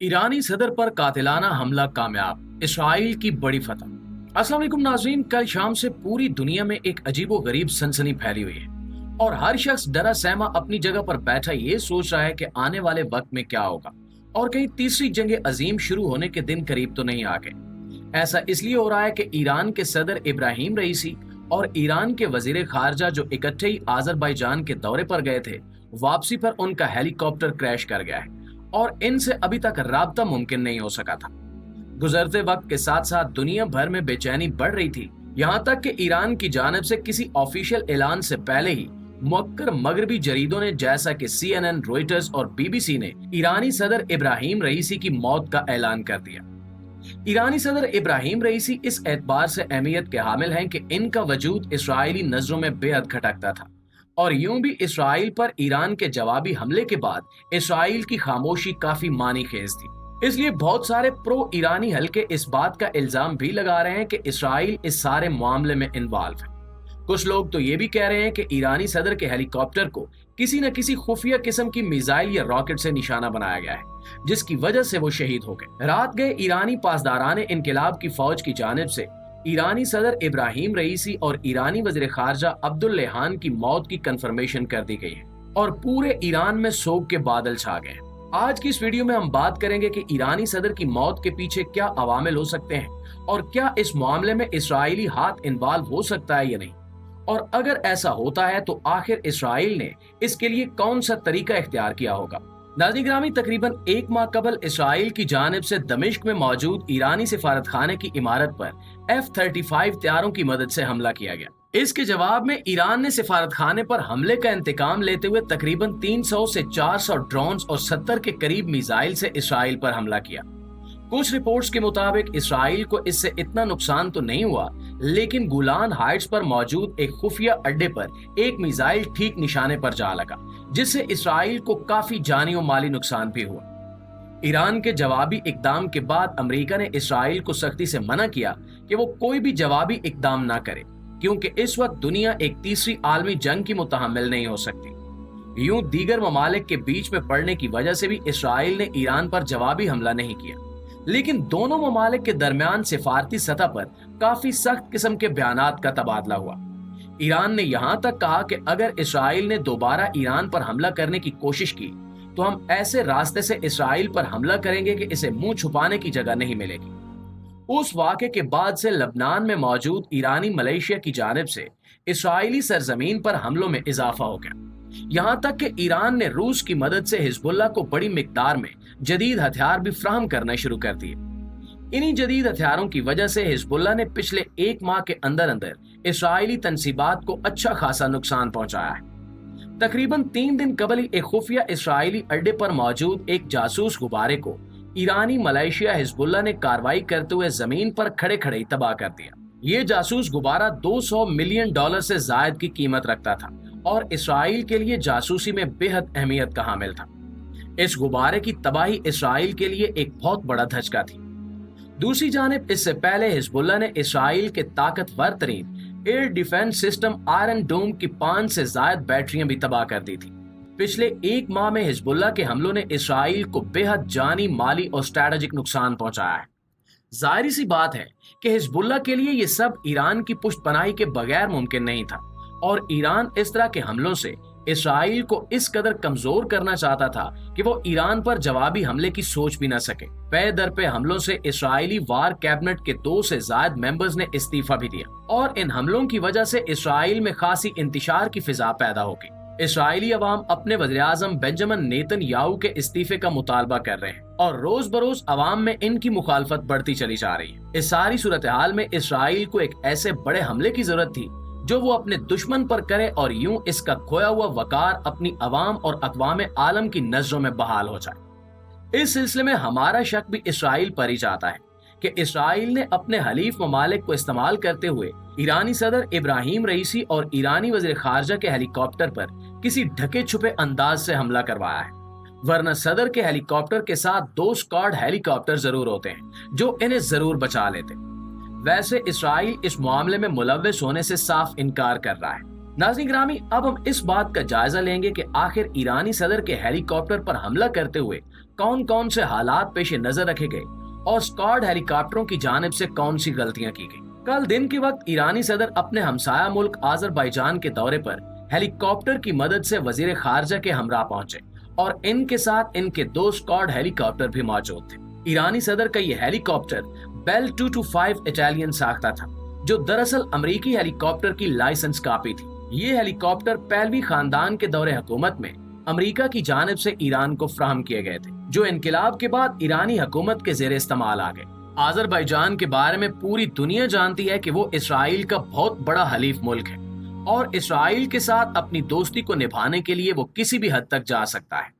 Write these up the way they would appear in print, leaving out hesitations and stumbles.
ईरानी सदर पर कातिलाना हमला कामयाब, इसराइल की बड़ी फतह। अस्सलाम वालेकुम नाज़रीन, कल शाम से पूरी दुनिया में एक अजीबो गरीब सनसनी फैली हुई है और हर शख्स डरा सहमा अपनी जगह पर बैठा ये सोच रहा है कि आने वाले वक्त में क्या होगा और कहीं तीसरी जंग अजीम शुरू होने के दिन करीब तो नहीं आ गए। ऐसा इसलिए हो रहा है कि ईरान के सदर इब्राहिम रईसी और ईरान के वजीर खारजा जो इकट्ठे ही आजरबाईजान के दौरे पर गए थे, वापसी पर उनका हेलीकॉप्टर क्रैश कर गया है और इनसे अभी तक राब्ता मुमकिन नहीं हो सका था। गुजरते वक्त के साथ साथ दुनिया भर में बेचैनी बढ़ रही थी, यहाँ तक कि ईरान की जानिब से किसी ऑफिशियल ऐलान से पहले ही मुअक्कर मगरबी जरीदों ने जैसा कि CNN, रॉयटर्स और BBC ने ईरानी सदर इब्राहिम रईसी की मौत का ऐलान कर दिया। ईरानी सदर इब्राहिम रईसी इस एतबार से अहमियत के हामिल हैं कि इनका वजूद इसराइली नजरों में बेहद खटकता था और यूं भी इसराइल पर ईरान के जवाबी हमले के बाद इसराइल की खामोशी काफी मानी खेज थी। इसलिए बहुत सारे प्रो ईरानी हलके इस बात का इल्जाम भी लगा रहे हैं कि इसराइल इस सारे मामले में इन्वॉल्व है। कुछ लोग तो ये भी कह रहे हैं कि ईरानी सदर के हेलीकॉप्टर को किसी न किसी खुफिया किस्म की मिसाइल या रॉकेट से निशाना बनाया गया है, जिसकी वजह से वो शहीद हो गए। रात गए ईरानी पासदारान इनकलाब की फौज की जानिब से ईरानी सदर इब्राहिम रईसी और ईरानी वजीर खारजा अब्दुल्लेहान की मौत की कंफर्मेशन कर दी गई है और पूरे ईरान में सोग के बादल छा गए। आज की इस वीडियो में हम बात करेंगे कि ईरानी सदर की मौत के पीछे क्या अवामिल हो सकते हैं और क्या इस मामले में इसराइली हाथ इन्वॉल्व हो सकता है या नहीं, और अगर ऐसा होता है तो आखिर इसराइल ने इसके लिए कौन सा तरीका इख्तियार किया होगा। नाज़रीन गिरामी, तकरीबन एक माह कबल इसराइल की जानिब से दमिश्क में मौजूद ईरानी सिफारत खाने की इमारत पर F-35 तैयारों की मदद से हमला किया गया। इसके जवाब में ईरान ने सिफारत खाने पर हमले का इंतकाम लेते हुए तकरीबन 300 से 400 ड्रोन्स और 70 के करीब मिसाइल से इसराइल पर हमला किया। कुछ रिपोर्ट्स के मुताबिक इसराइल को इससे इतना नुकसान तो नहीं हुआ, लेकिन गुलान हाइट्स पर मौजूद एक खुफिया अड्डे पर एक मिसाइल ठीक निशाने पर जा लगा, जिससे इसराइल को काफी जानी और माली नुकसान भी हुआ। ईरान के जवाबी इकदाम के बाद अमेरिका ने इसराइल को सख्ती से मना किया कि वो कोई भी जवाबी इकदाम ना करे, क्योंकि इस वक्त दुनिया एक तीसरी आलमी जंग की मुतहम्मिल नहीं हो सकती। यूं दीगर ममालिक के बीच में पड़ने की वजह से भी इसराइल ने ईरान पर जवाबी हमला नहीं किया, लेकिन दोनों ममालिक के दरमियान सिफारती सतह पर काफी सख्त किस्म के बयानात का तबादला हुआ। ईरान ने यहाँ तक कहा कि अगर इसराइल ने दोबारा ईरान पर हमला करने की कोशिश की तो हम ऐसे रास्ते से इसराइल पर हमला करेंगे कि इसे मुंह छुपाने की जगह नहीं मिलेगी। उस वाक़े के बाद से लबनान में मौजूद ईरानी मलेशिया की जानिब से इसराइली सरजमीन पर हमलों में इजाफा हो गया। यहाँ तक कि ईरान ने रूस की मदद से हिजबुल्लाह को बड़ी मिकदार में जदीद हथियार भी फराहम करना शुरू कर दिए। इन्हीं जदीद हथियारों की वजह से हिजबुल्लाह ने पिछले एक माह के अंदर अंदर इसराइली तंसीबात को अच्छा खासा नुकसान पहुंचाया है। तकरीबन 3 दिन कबल ही एक खुफिया इसराइली अड्डे पर मौजूद एक जासूस गुब्बारे को ईरानी मलेशिया हिजबुल्लाह ने कार्रवाई करते हुए जमीन पर खड़े खड़े तबाह कर दिया। ये जासूस गुब्बारा $200 मिलियन से जायद की कीमत रखता था और इसराइल के लिए जासूसी में बेहद अहमियत का हामिल था। इस गुब्बारे की तबाही इसराइल के लिए एक बहुत बड़ा धचका थी। दूसरी जानिब इससे पहले हिजबुल्लाह ने इसराइल के ताकतवर तरीन एयर डिफेंस सिस्टम आयरन डोम की 5 से ज्यादा बैटरियां भी तबाह कर दी थी। पिछले एक माह में हिजबुल्लाह के हमलों ने इसराइल को बेहद जानी, माली और स्ट्रैटेजिक नुकसान पहुंचाया है। जाहिर सी बात है कि हिजबुल्लाह के लिए ये सब ईरान की पुष्टपनाही के बगैर मुमकिन नहीं था और ईरान इस तरह के हमलों से इसराइल को इस कदर कमजोर करना चाहता था कि वो ईरान पर जवाबी हमले की सोच भी न सके। पे दर पे हमलों से इसराइली वार कैबिनेट के 2 से ज्यादा मेंबर्स ने इस्तीफा भी दिया और इन हमलों की वजह से इसराइल में खासी इंतशार की फिजा पैदा हो गई। इसराइली अवाम अपने वज़ीर-ए-आज़म बेंजामिन नेतन्याहू के इस्तीफे का मुतालबा कर रहे हैं और रोज बरोज अवाम में इनकी मुखालफत बढ़ती चली जा रही है। इस सारी सूरत हाल में इसराइल को एक ऐसे बड़े हमले की जरूरत थी जो वो अपने दुश्मन पर करे और यूं इसका खोया हुआ वकार अपनी अवाम और अक़वाम आलम की नजरों में बहाल हो जाए। इस सिलसिले में हमारा शक भी इसराइल पर ही जाता है कि इसराइल ने अपने हलीफ ममालिक को इस्तेमाल करते हुए ईरानी सदर इब्राहिम रईसी और ईरानी वज़ीर खारजा के हेलीकॉप्टर पर किसी ढके छुपे अंदाज से हमला करवाया है, वरना सदर के हेलीकॉप्टर के साथ 2 स्क्वाड हेलीकॉप्टर जरूर होते हैं जो इन्हें जरूर बचा लेते। वैसे इसराइल इस मामले में मुलव्विस होने से साफ इनकार कर रहा है। नाज़रीन गिरामी, अब हम इस बात का जायजा लेंगे कि आखिर ईरानी सदर के हेलीकॉप्टर पर हमला करते हुए कौन कौन से हालात पेश नजर रखे गए और स्क्वाड हेलीकॉप्टरों की जानिब से कौन सी गलतियां की गई। कल दिन के वक्त ईरानी सदर अपने हमसाया मुल्क आज़रबाईजान के दौरे पर हेलीकॉप्टर की मदद से वजीर खारजा के हमरा पहुंचे और इनके साथ इनके 2 स्क्वाड हेलीकॉप्टर भी मौजूद थे। ईरानी सदर का यह हेलीकॉप्टर बेल 225 इटालियन साख्ता था, जो दरअसल अमेरिकी हेलीकॉप्टर की लाइसेंस कॉपी थी। ये हेलीकॉप्टर पहलवी खानदान के दौरे हुकूमत में अमेरिका की जानिब से ईरान को फराहम किए गए थे, जो इनकलाब के बाद ईरानी हुकूमत के ज़ेरे इस्तेमाल आ गए। आज़रबाईजान के बारे में पूरी दुनिया जानती है कि वो इसराइल का बहुत बड़ा हलीफ मुल्क है और इसराइल के साथ अपनी दोस्ती को निभाने के लिए वो किसी भी हद तक जा सकता है।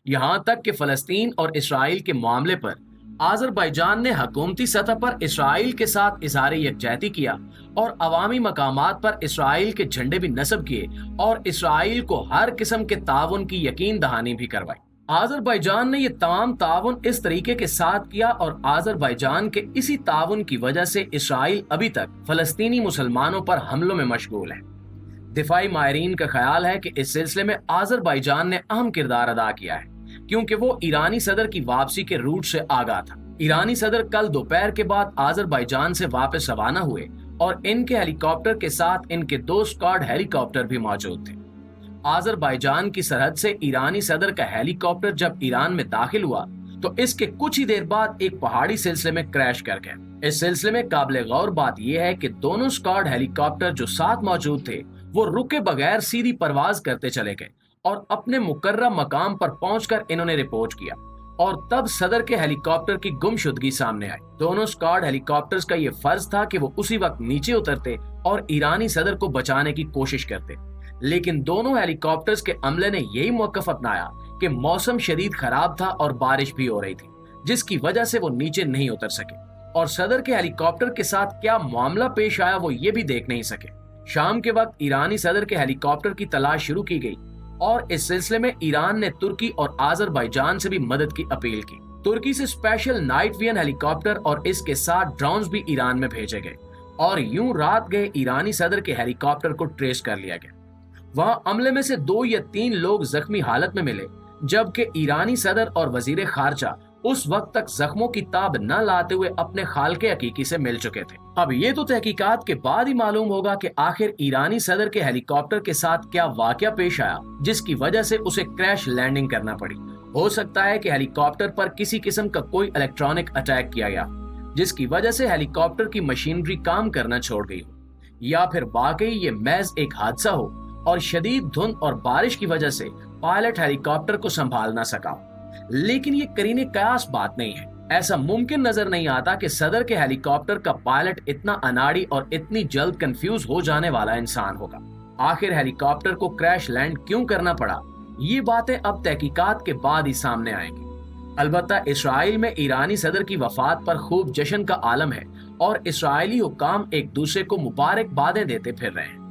यहाँ तक कि फलस्तीन और इसराइल के मामले पर आज़रबाईजान ने हुकूमती सतह पर इसराइल के साथ इज़हार यकजहती किया और अवामी मकामात पर इसराइल के झंडे भी नस्ब किए और इसराइल को हर किस्म के ताउन की यकीन दहानी भी करवाई। आज़रबाईजान ने ये तमाम ताउन इस तरीके के साथ किया और आज़रबाईजान के इसी ताउन की वजह से इसराइल अभी तक फलस्तीनी मुसलमानों पर हमलों में मशगूल है। दिफाई माहिरीन का ख्याल है कि इस सिलसिले में आज़रबाईजान ने अहम किरदार अदा किया है, क्योंकि वो ईरानी सदर की वापसी के रूट से आगाह था। ईरानी सदर कल दोपहर के बाद आज़रबाईजान से वापस रवाना हुए और इनके हेलीकॉप्टर के साथ इनके 2 स्क्वाड हेलीकॉप्टर भी मौजूद थे। आज़रबाईजान की सरहद से ईरानी सदर का हेलीकॉप्टर जब ईरान में दाखिल हुआ तो इसके कुछ ही देर बाद एक पहाड़ी सिलसिले में क्रैश कर गया। इस सिलसिले में काबिल गौर बात यह है कि दोनों स्क्वाड हेलीकॉप्टर जो साथ मौजूद थे वो रुके बगैर सीधी परवाज करते चले गए और अपने मुकर्रर मकाम पर पहुंचकर इन्होंने रिपोर्ट किया और तब सदर के हेलीकॉप्टर की गुमशुदगी सामने आई। दोनों स्क्वाड हेलीकॉप्टर्स का ये फर्ज था कि वो उसी वक्त नीचे उतरते और ईरानी सदर को बचाने की कोशिश करते, लेकिन दोनों हेलीकॉप्टर्स के अमले ने यही मौकफ अपनाया कि मौसम शदीद खराब था और बारिश भी हो रही थी, जिसकी वजह से वो नीचे नहीं उतर सके और सदर के हेलीकॉप्टर के साथ क्या मामला पेश आया वो ये भी देख नहीं सके। शाम के वक्त ईरानी सदर के हेलीकॉप्टर की तलाश शुरू की गई और इस सिलसिले में ईरान ने तुर्की और आज़रबाईजान से भी मदद की अपील की। तुर्की से स्पेशल नाइट विजन हेलीकॉप्टर और इसके साथ ड्रोन्स भी ईरान में भेजे गए और यूं रात गए ईरानी सदर के हेलीकॉप्टर को ट्रेस कर लिया गया। वहां अमले में से 2 या 3 लोग जख्मी हालत में मिले, जबकि ईरानी सदर और वजीर खारजा उस वक्त तक जख्मों की ताब न लाते हुए अपने खालके हकीकी से मिल चुके थे। अब ये तो तहकीकात के बाद ही मालूम होगा कि आखिर ईरानी सदर के हेलीकॉप्टर के साथ क्या वाकया पेश आया जिसकी वजह से उसे क्रैश लैंडिंग करना पड़ी। हो सकता है कि हेलीकॉप्टर पर किसी किस्म का कोई इलेक्ट्रॉनिक अटैक किया गया जिसकी वजह से हेलीकॉप्टर की मशीनरी काम करना छोड़ गई हो, या फिर वाकई ये महज एक हादसा हो और शदीद धुंध और बारिश की वजह से पायलट हेलीकॉप्टर को संभाल ना सका। लेकिन ये करीने कयास बात नहीं है। ऐसा मुमकिन नजर नहीं आता कि सदर के हेलीकॉप्टर का पायलट इतना अनाड़ी और इतनी जल्द कंफ्यूज हो जाने वाला इंसान होगा। आखिर हेलीकॉप्टर को क्रैश लैंड क्यों करना पड़ा, ये बातें अब तहकीकात के बाद ही सामने आएंगी। अलबत्ता इसराइल में ईरानी सदर की वफात पर खूब जश्न का आलम है और इसराइली हुक्काम एक दूसरे को मुबारकबादें देते फिर रहे हैं।